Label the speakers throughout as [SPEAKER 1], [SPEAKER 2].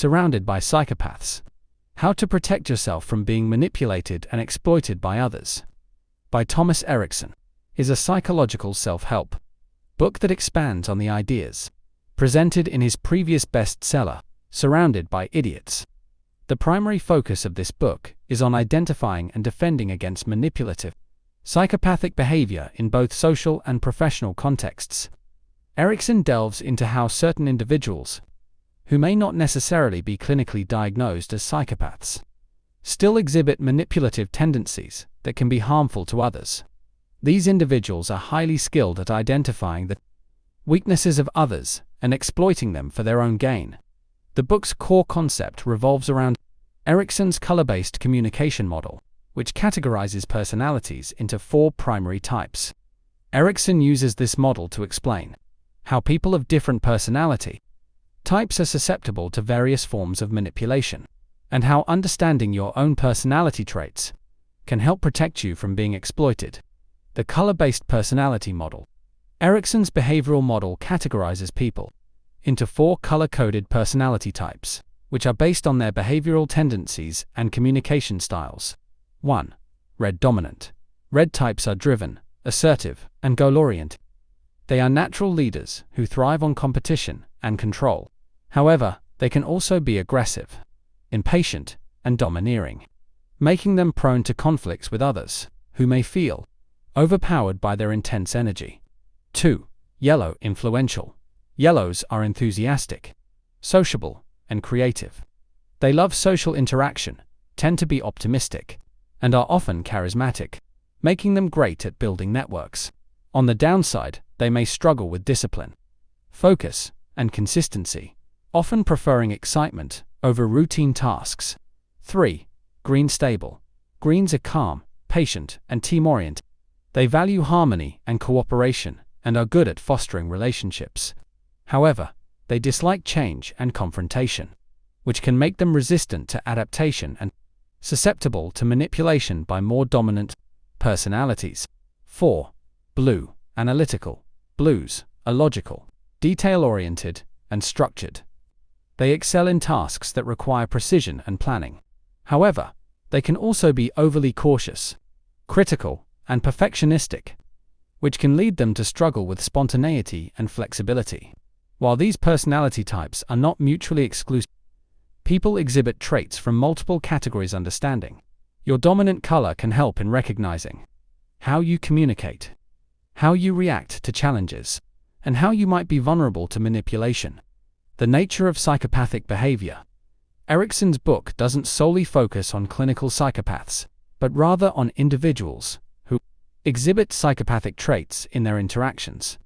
[SPEAKER 1] Surrounded by Psychopaths. How to Protect Yourself from Being Manipulated and Exploited by Others. By Thomas Erikson. Is a psychological self-help book that expands on the ideas presented in his previous bestseller, Surrounded by Idiots. The primary focus of this book is on identifying and defending against manipulative, psychopathic behavior in both social and professional contexts. Erikson delves into how certain individuals, who may not necessarily be clinically diagnosed as psychopaths, still exhibit manipulative tendencies that can be harmful to others. These individuals are highly skilled at identifying the weaknesses of others and exploiting them for their own gain. The book's core concept revolves around Erikson's color-based communication model, which categorizes personalities into 4 primary types. Erikson uses this model to explain how people of different personality types are susceptible to various forms of manipulation, and how understanding your own personality traits can help protect you from being exploited. The color-based personality model. Erikson's behavioral model categorizes people into 4 color-coded personality types, which are based on their behavioral tendencies and communication styles. 1. Red dominant. Red types are driven, assertive, and goal-oriented. They are natural leaders who thrive on competition and control. However, they can also be aggressive, impatient, and domineering, making them prone to conflicts with others, who may feel overpowered by their intense energy. 2. Yellow influential. Yellows are enthusiastic, sociable, and creative. They love social interaction, tend to be optimistic, and are often charismatic, making them great at building networks. On the downside, they may struggle with discipline, focus, and consistency, often preferring excitement over routine tasks. 3. Green stable. Greens are calm, patient, and team-oriented. They value harmony and cooperation and are good at fostering relationships. However, they dislike change and confrontation, which can make them resistant to adaptation and susceptible to manipulation by more dominant personalities. 4. Blue analytical. Blues are logical, detail-oriented, and structured. They excel in tasks that require precision and planning. However, they can also be overly cautious, critical, and perfectionistic, which can lead them to struggle with spontaneity and flexibility. While these personality types are not mutually exclusive, people exhibit traits from multiple categories. Understanding your dominant color can help in recognizing how you communicate, how you react to challenges, and how you might be vulnerable to manipulation. The nature of psychopathic behavior. Erikson's book doesn't solely focus on clinical psychopaths, but rather on individuals who exhibit psychopathic traits in their interactions.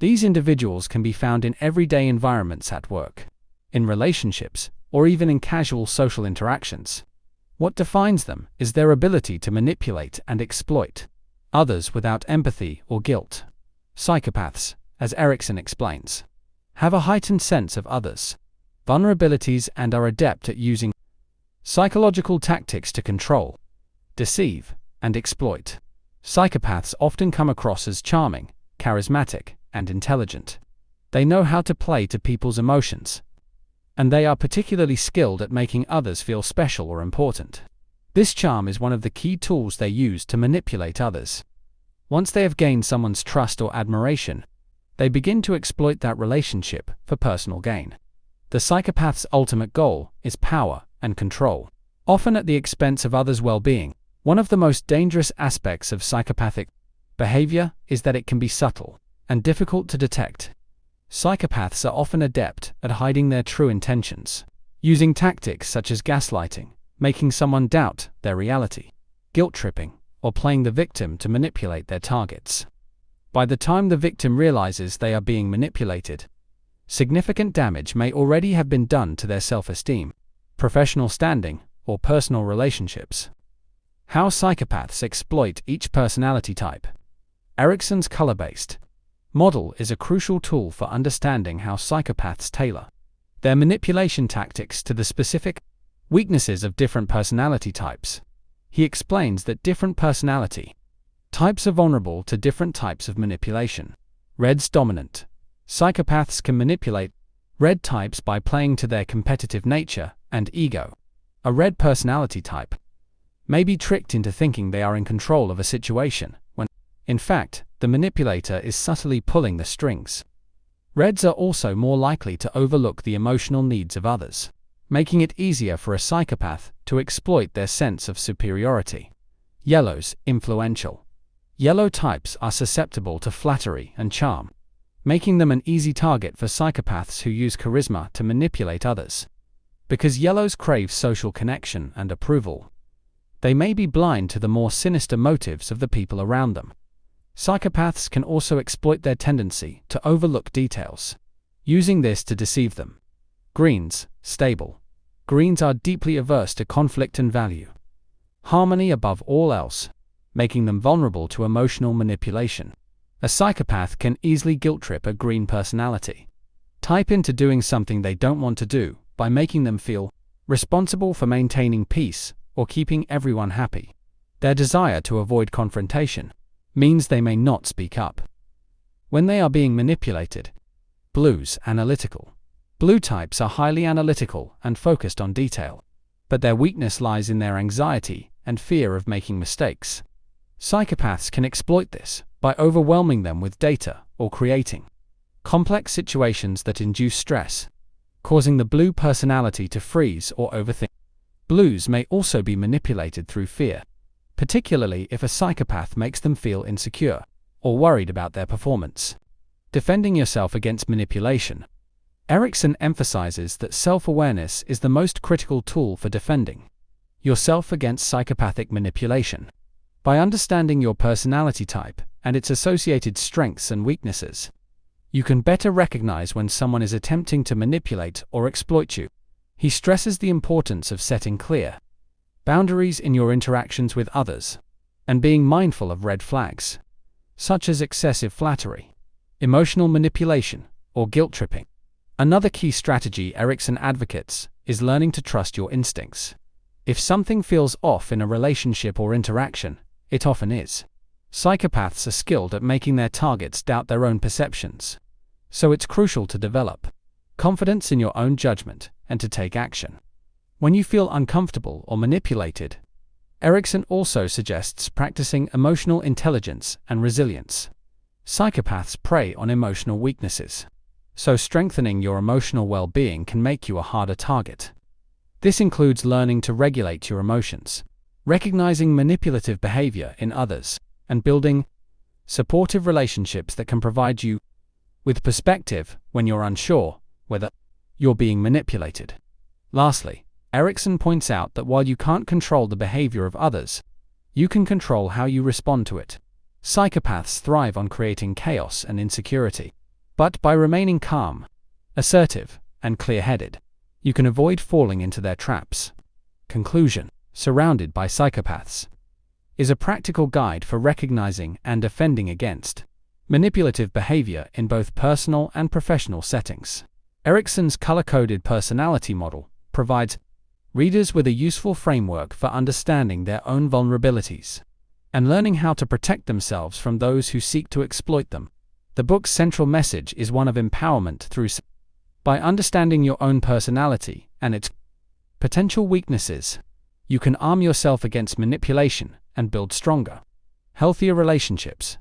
[SPEAKER 1] These individuals can be found in everyday environments, at work, in relationships, or even in casual social interactions. What defines them is their ability to manipulate and exploit others without empathy or guilt. Psychopaths, as Erikson explains, have a heightened sense of others' vulnerabilities and are adept at using psychological tactics to control, deceive, and exploit. Psychopaths often come across as charming, charismatic, and intelligent. They know how to play to people's emotions, and they are particularly skilled at making others feel special or important. This charm is one of the key tools they use to manipulate others. Once they have gained someone's trust or admiration, they begin to exploit that relationship for personal gain. The psychopath's ultimate goal is power and control, often at the expense of others' well-being. One of the most dangerous aspects of psychopathic behavior is that it can be subtle and difficult to detect. Psychopaths are often adept at hiding their true intentions, using tactics such as gaslighting, making someone doubt their reality, guilt-tripping, or playing the victim to manipulate their targets. By the time the victim realizes they are being manipulated, significant damage may already have been done to their self-esteem, professional standing, or personal relationships. How psychopaths exploit each personality type. Erikson's color-based model is a crucial tool for understanding how psychopaths tailor their manipulation tactics to the specific weaknesses of different personality types. He explains that different personality types are vulnerable to different types of manipulation. Red's dominant. Psychopaths can manipulate Red types by playing to their competitive nature and ego. A red personality type may be tricked into thinking they are in control of a situation, when, in fact, the manipulator is subtly pulling the strings. Reds are also more likely to overlook the emotional needs of others, making it easier for a psychopath to exploit their sense of superiority. Yellows, influential. Yellow types are susceptible to flattery and charm, making them an easy target for psychopaths who use charisma to manipulate others. Because yellows crave social connection and approval, they may be blind to the more sinister motives of the people around them. Psychopaths can also exploit their tendency to overlook details, using this to deceive them. Greens, stable. Greens are deeply averse to conflict and value harmony above all else, making them vulnerable to emotional manipulation. A psychopath can easily guilt-trip a green personality type into doing something they don't want to do by making them feel responsible for maintaining peace or keeping everyone happy. Their desire to avoid confrontation means they may not speak up when they are being manipulated. Blues, analytical. Blue types are highly analytical and focused on detail, but their weakness lies in their anxiety and fear of making mistakes. Psychopaths can exploit this by overwhelming them with data or creating complex situations that induce stress, causing the blue personality to freeze or overthink. Blues may also be manipulated through fear, particularly if a psychopath makes them feel insecure or worried about their performance. Defending yourself against manipulation. Erikson emphasizes that self-awareness is the most critical tool for defending yourself against psychopathic manipulation. By understanding your personality type and its associated strengths and weaknesses, you can better recognize when someone is attempting to manipulate or exploit you. He stresses the importance of setting clear boundaries in your interactions with others and being mindful of red flags, such as excessive flattery, emotional manipulation, or guilt-tripping. Another key strategy Erikson advocates is learning to trust your instincts. If something feels off in a relationship or interaction, it often is. Psychopaths are skilled at making their targets doubt their own perceptions, so it's crucial to develop confidence in your own judgment and to take action when you feel uncomfortable or manipulated. Erikson also suggests practicing emotional intelligence and resilience. Psychopaths prey on emotional weaknesses, so strengthening your emotional well-being can make you a harder target. This includes learning to regulate your emotions, recognizing manipulative behavior in others, and building supportive relationships that can provide you with perspective when you're unsure whether you're being manipulated. Lastly, Erikson points out that while you can't control the behavior of others, you can control how you respond to it. Psychopaths thrive on creating chaos and insecurity, but by remaining calm, assertive, and clear-headed, you can avoid falling into their traps. Conclusion: Surrounded by Psychopaths is a practical guide for recognizing and defending against manipulative behavior in both personal and professional settings. Erikson's color-coded personality model provides readers with a useful framework for understanding their own vulnerabilities and learning how to protect themselves from those who seek to exploit them. The book's central message is one of empowerment through by understanding your own personality and its potential weaknesses, you can arm yourself against manipulation and build stronger, healthier relationships.